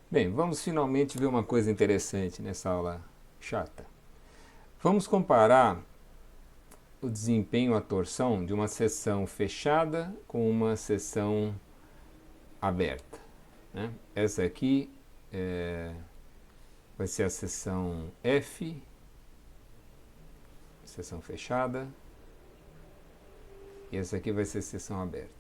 Bem, vamos finalmente ver uma coisa interessante nessa aula chata. Vamos comparar o desempenho, a torção de uma seção fechada com uma seção aberta, né? Essa aqui vai ser a seção F, seção fechada, e essa aqui vai ser a seção aberta.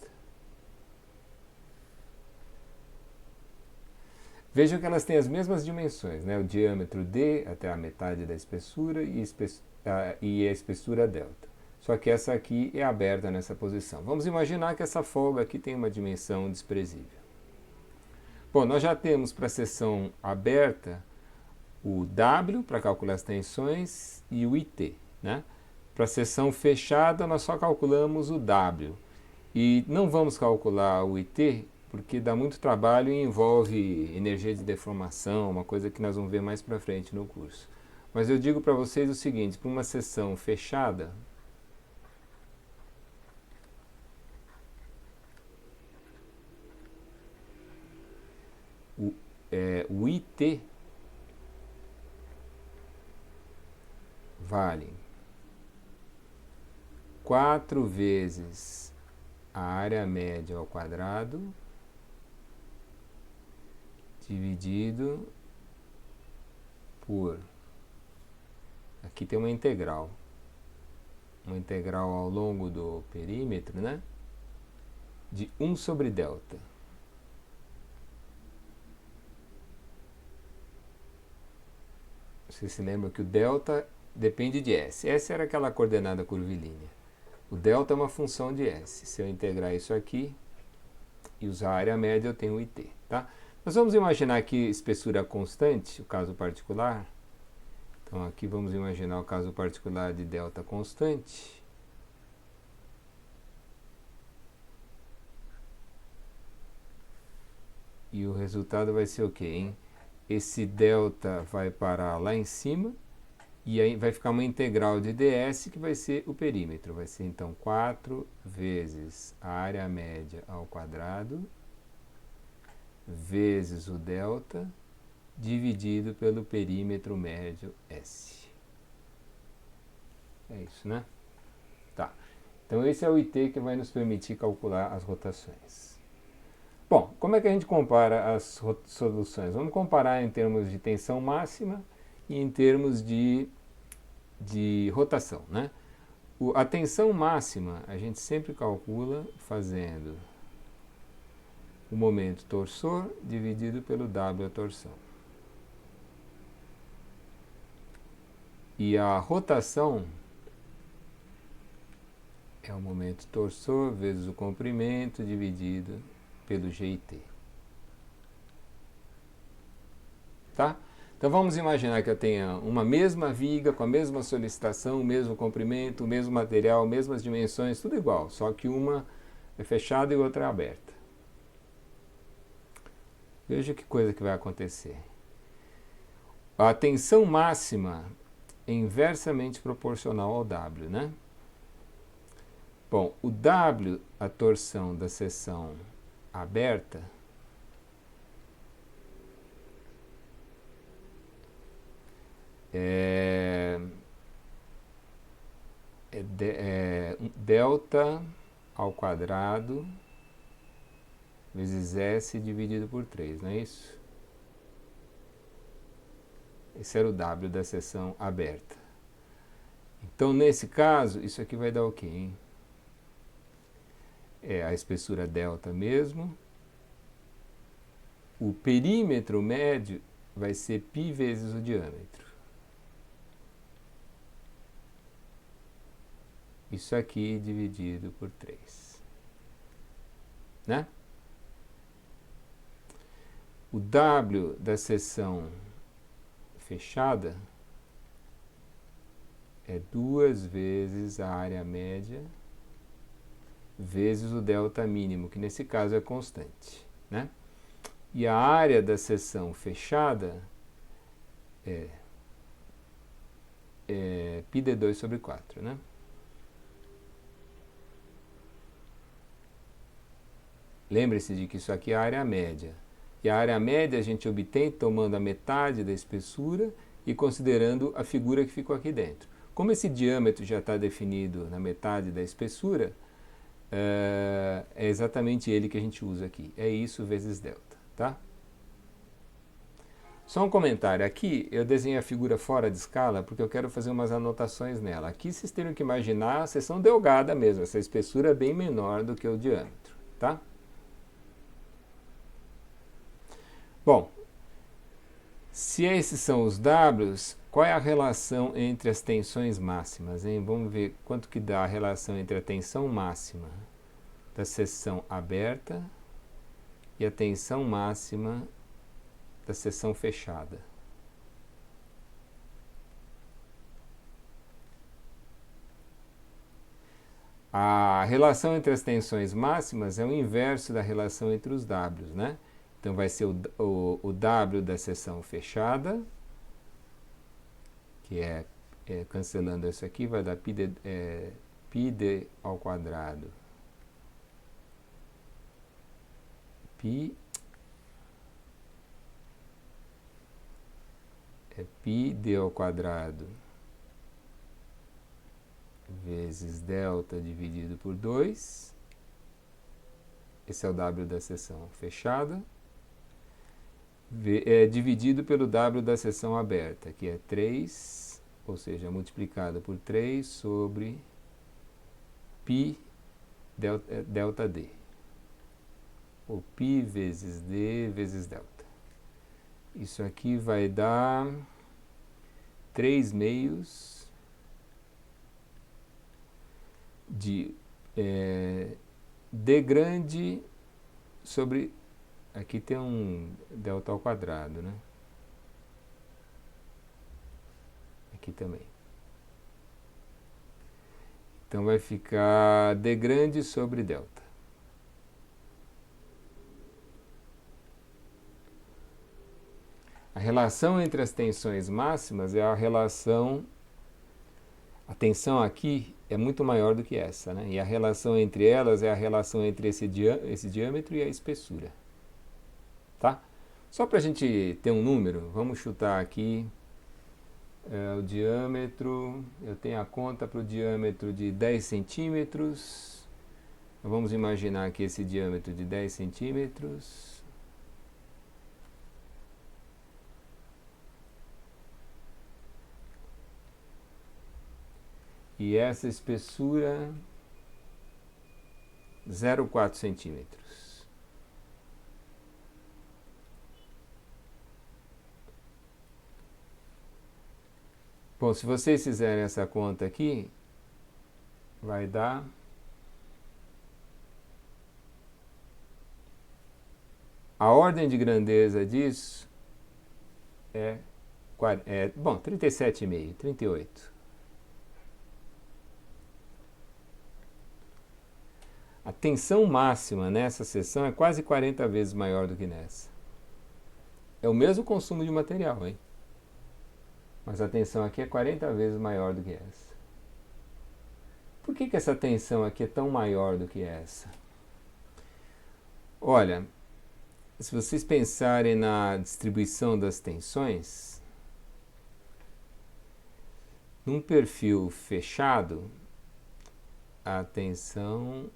Vejam que elas têm as mesmas dimensões, né? O diâmetro D até a metade da espessura e a espessura delta. Só que essa aqui é aberta nessa posição. Vamos imaginar que essa folga aqui tem uma dimensão desprezível. Bom, nós já temos para a seção aberta o W para calcular as tensões e o IT, né? Para a seção fechada nós só calculamos o W e não vamos calcular o IT porque dá muito trabalho e envolve energia de deformação, uma coisa que nós vamos ver mais para frente no curso. Mas eu digo para vocês o seguinte, para uma seção fechada, o IT vale 4 vezes a área média ao quadrado dividido por... Aqui tem uma integral ao longo do perímetro, né? De 1 sobre delta. Você se lembra que o delta depende de S. S era aquela coordenada curvilínea. O delta é uma função de S. Se eu integrar isso aqui e usar a área média, eu tenho o IT. Tá? Nós vamos imaginar aqui espessura constante, o caso particular. Então aqui vamos imaginar o caso particular de delta constante. E o resultado vai ser o quê, hein? Esse delta vai parar lá em cima e aí vai ficar uma integral de ds que vai ser o perímetro. Vai ser então 4 vezes a área média ao quadrado vezes o delta dividido pelo perímetro médio S. É isso, né? Tá. Então esse é o IT que vai nos permitir calcular as rotações. Bom, como é que a gente compara as soluções? Vamos comparar em termos de tensão máxima e em termos de rotação, né? A tensão máxima a gente sempre calcula fazendo o momento torsor dividido pelo W a torção. E a rotação é o momento torsor vezes o comprimento dividido pelo GIT. Tá? Então vamos imaginar que eu tenha uma mesma viga, com a mesma solicitação, o mesmo comprimento, o mesmo material, mesmas dimensões, tudo igual, só que uma é fechada e outra é aberta. Veja que coisa que vai acontecer. A tensão máxima é inversamente proporcional ao W, né? Bom, o W, a torção da seção aberta, é delta ao quadrado vezes S dividido por 3, não é isso? Esse era o W da seção aberta. Então, nesse caso, isso aqui vai dar o quê, hein? É a espessura delta mesmo. O perímetro médio vai ser π vezes o diâmetro. Isso aqui dividido por 3. Né? O W da seção fechada é 2 vezes a área média vezes o delta mínimo, que nesse caso é constante, né? E a área da seção fechada é πd2 sobre 4, né? Lembre-se de que isso aqui é a área média. E a área média a gente obtém tomando a metade da espessura e considerando a figura que ficou aqui dentro. Como esse diâmetro já está definido na metade da espessura, é exatamente ele que a gente usa aqui. É isso vezes delta, tá? Só um comentário. Aqui eu desenhei a figura fora de escala porque eu quero fazer umas anotações nela. Aqui vocês terem que imaginar a seção delgada mesmo. Essa espessura é bem menor do que o diâmetro, tá? Bom, se esses são os Ws, qual é a relação entre as tensões máximas, hein? Vamos ver quanto que dá a relação entre a tensão máxima da seção aberta e a tensão máxima da seção fechada. A relação entre as tensões máximas é o inverso da relação entre os Ws, né? Então vai ser o W da seção fechada, que cancelando isso aqui, vai dar πd ao quadrado. πd ao quadrado vezes delta dividido por 2. Esse é o W da seção fechada. Dividido pelo W da seção aberta, que é 3, ou seja, multiplicado por 3 sobre π delta D. Ou π vezes D vezes delta. Isso aqui vai dar 3 meios de D grande sobre... Aqui tem um delta ao quadrado, né? Aqui também. Então vai ficar D grande sobre delta. A relação entre as tensões máximas é a relação... A tensão aqui é muito maior do que essa, né? E a relação entre elas é a relação entre esse diâmetro e a espessura. Tá? Só para a gente ter um número, vamos chutar aqui o diâmetro. Eu tenho a conta para o diâmetro de 10 centímetros. Vamos imaginar aqui esse diâmetro de 10 centímetros. E essa espessura 0,4 centímetros. Bom, se vocês fizerem essa conta aqui, vai dar a ordem de grandeza disso bom, 37,5, 38. A tensão máxima nessa seção é quase 40 vezes maior do que nessa. É o mesmo consumo de material, hein? Mas a tensão aqui é 40 vezes maior do que essa. Por que essa tensão aqui é tão maior do que essa? Olha, se vocês pensarem na distribuição das tensões, num perfil fechado, a tensão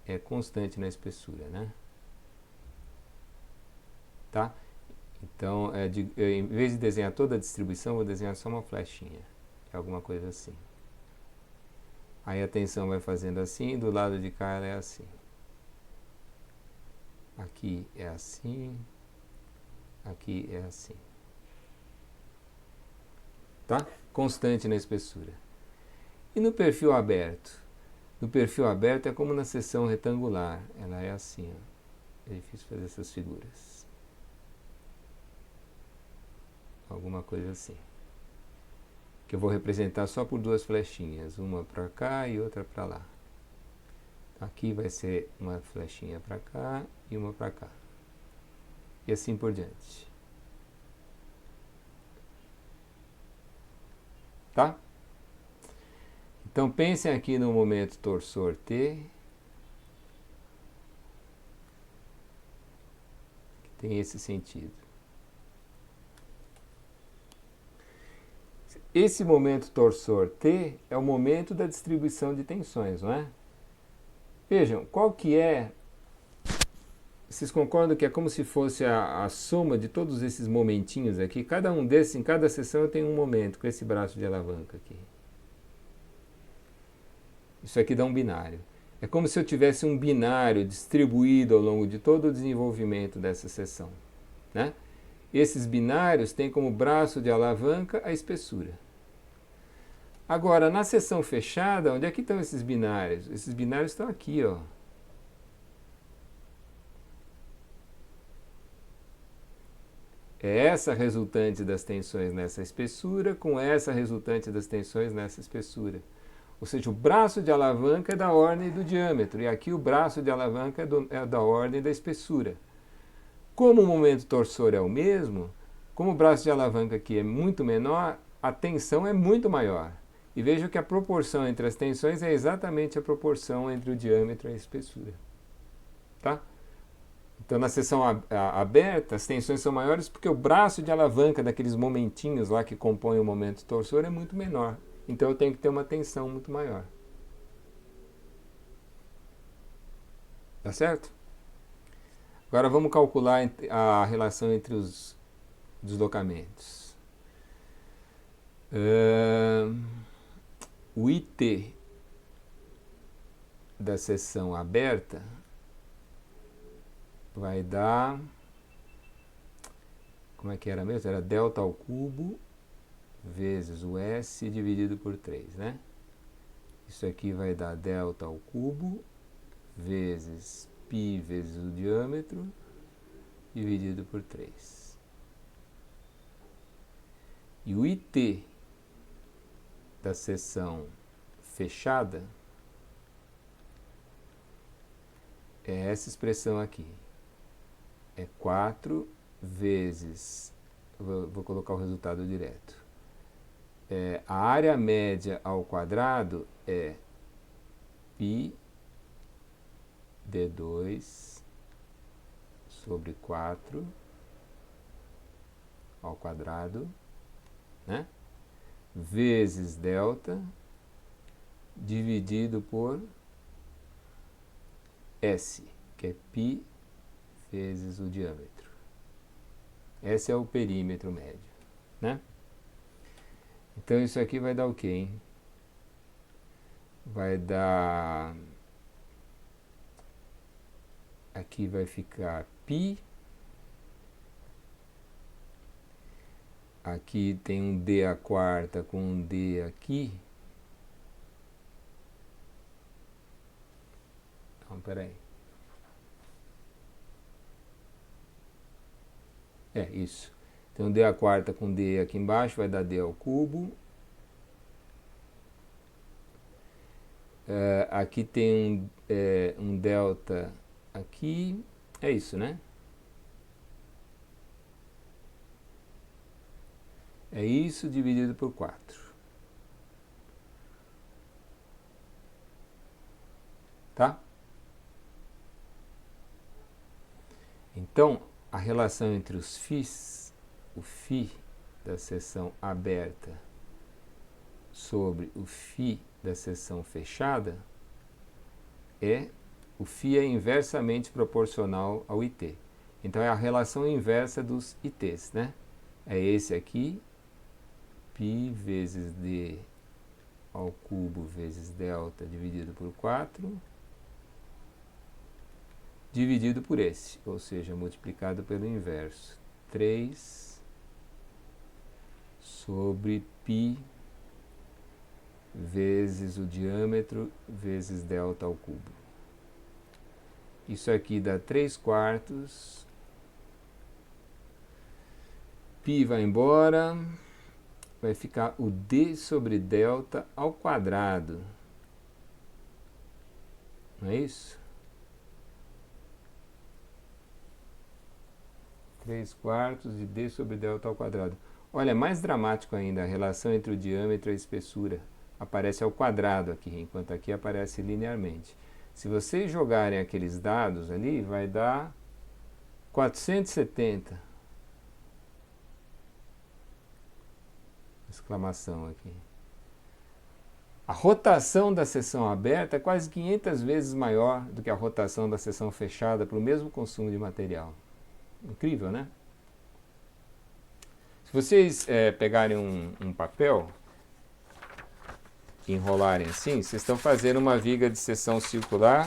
é constante na espessura, né? Tá? Então, em vez de desenhar toda a distribuição, vou desenhar só uma flechinha, alguma coisa assim. Aí a tensão vai fazendo assim, do lado de cá ela é assim. Aqui é assim, aqui é assim. Tá? Constante na espessura. E no perfil aberto? No perfil aberto é como na seção retangular, ela é assim, ó. É difícil fazer essas figuras. Alguma coisa assim. Que eu vou representar só por duas flechinhas, uma para cá e outra para lá. Aqui vai ser uma flechinha para cá e uma para cá. E assim por diante. Tá? Então pensem aqui no momento torsor T. Tem esse sentido. Esse momento torsor T é o momento da distribuição de tensões, não é? Vejam, qual que é... Vocês concordam que é como se fosse a soma de todos esses momentinhos aqui? Cada um desses, em cada sessão eu tenho um momento com esse braço de alavanca aqui. Isso aqui dá um binário. É como se eu tivesse um binário distribuído ao longo de todo o desenvolvimento dessa sessão, né? Esses binários têm como braço de alavanca a espessura. Agora, na seção fechada, onde é que estão esses binários? Esses binários estão aqui, ó. É essa resultante das tensões nessa espessura com essa resultante das tensões nessa espessura. Ou seja, o braço de alavanca é da ordem do diâmetro, e aqui o braço de alavanca é da ordem da espessura. Como o momento torsor é o mesmo, como o braço de alavanca aqui é muito menor, a tensão é muito maior. E veja que a proporção entre as tensões é exatamente a proporção entre o diâmetro e a espessura. Tá? Então, na seção aberta, as tensões são maiores porque o braço de alavanca daqueles momentinhos lá que compõem o momento torsor é muito menor. Então, eu tenho que ter uma tensão muito maior. Tá certo? Agora, vamos calcular a relação entre os deslocamentos. O IT da seção aberta vai dar... Como é que era mesmo? Era delta ao cubo vezes o S dividido por 3, né? Isso aqui vai dar delta ao cubo vezes π vezes o diâmetro dividido por 3. E o IT da seção fechada é essa expressão aqui. É 4 vezes... Vou colocar o resultado direto. A área média ao quadrado é π d2 sobre 4 ao quadrado, né? Vezes delta dividido por S, que é π vezes o diâmetro. Esse é o perímetro médio, né? Então isso aqui vai dar o quê, hein? Vai dar... Aqui vai ficar π. Aqui tem um d à quarta com um d aqui. Então, peraí. É isso. Então d à quarta com d aqui embaixo vai dar d ao cubo. Aqui tem um delta aqui. É isso, né? É isso dividido por 4. Tá? Então, a relação entre os φs, o φ da seção aberta sobre o φ da seção fechada, o φ é inversamente proporcional ao IT. Então, é a relação inversa dos ITs, né? É esse aqui, π vezes d ao cubo vezes delta dividido por 4, dividido por esse, ou seja, multiplicado pelo inverso. 3 sobre π vezes o diâmetro vezes delta ao cubo. Isso aqui dá 3/4. Π vai embora. Vai ficar o d sobre delta ao quadrado. Não é isso? 3/4 de d sobre delta ao quadrado. Olha, mais dramático ainda, a relação entre o diâmetro e a espessura aparece ao quadrado aqui, enquanto aqui aparece linearmente. Se vocês jogarem aqueles dados ali, vai dar 470. Exclamação aqui. A rotação da seção aberta é quase 500 vezes maior do que a rotação da seção fechada para o mesmo consumo de material. Incrível, né? Se vocês pegarem um papel e enrolarem assim, vocês estão fazendo uma viga de seção circular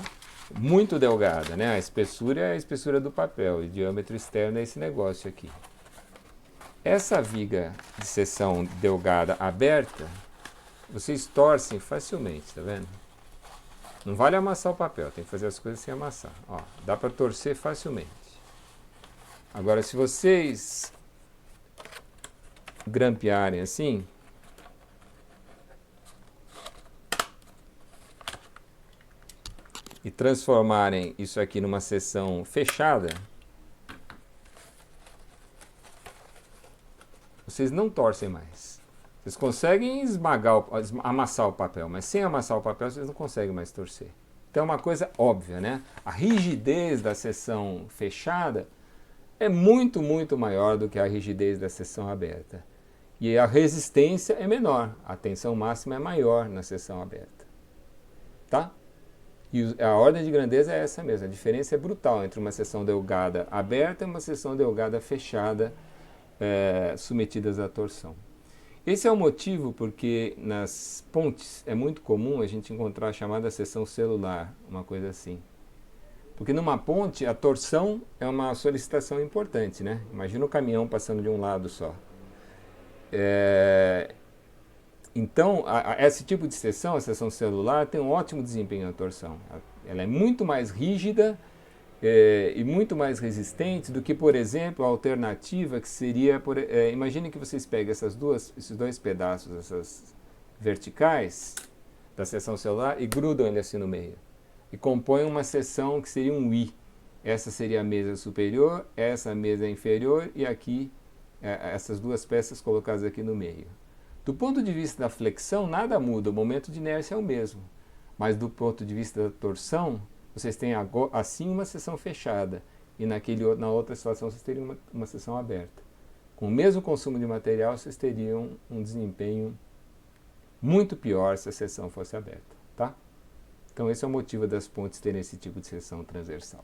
muito delgada, né? A espessura é a espessura do papel e o diâmetro externo é esse negócio aqui. Essa viga de seção delgada aberta, vocês torcem facilmente, tá vendo? Não vale amassar o papel, tem que fazer as coisas sem amassar. Ó, dá para torcer facilmente. Agora, se vocês grampearem assim, e transformarem isso aqui numa seção fechada, vocês não torcem mais. Vocês conseguem amassar o papel, mas sem amassar o papel vocês não conseguem mais torcer. Então é uma coisa óbvia, né? A rigidez da seção fechada é muito, muito maior do que a rigidez da seção aberta. E a resistência é menor, a tensão máxima é maior na seção aberta. Tá? E a ordem de grandeza é essa mesmo, a diferença é brutal entre uma seção delgada aberta e uma seção delgada fechada, submetidas à torção. Esse é o motivo porque nas pontes é muito comum a gente encontrar a chamada seção celular, uma coisa assim. Porque numa ponte a torção é uma solicitação importante, né? Imagina o caminhão passando de um lado só. Então, esse tipo de seção, a seção celular, tem um ótimo desempenho na torção. Ela é muito mais rígida e muito mais resistente do que, por exemplo, a alternativa que seria... imagine que vocês peguem esses dois pedaços, essas verticais da seção celular e grudam ele assim no meio. E compõem uma seção que seria um I. Essa seria a mesa superior, essa a mesa inferior e aqui essas duas peças colocadas aqui no meio. Do ponto de vista da flexão, nada muda, o momento de inércia é o mesmo. Mas do ponto de vista da torção, vocês têm assim uma seção fechada e na outra situação vocês teriam uma seção aberta. Com o mesmo consumo de material, vocês teriam um desempenho muito pior se a seção fosse aberta. Tá? Então esse é o motivo das pontes terem esse tipo de seção transversal.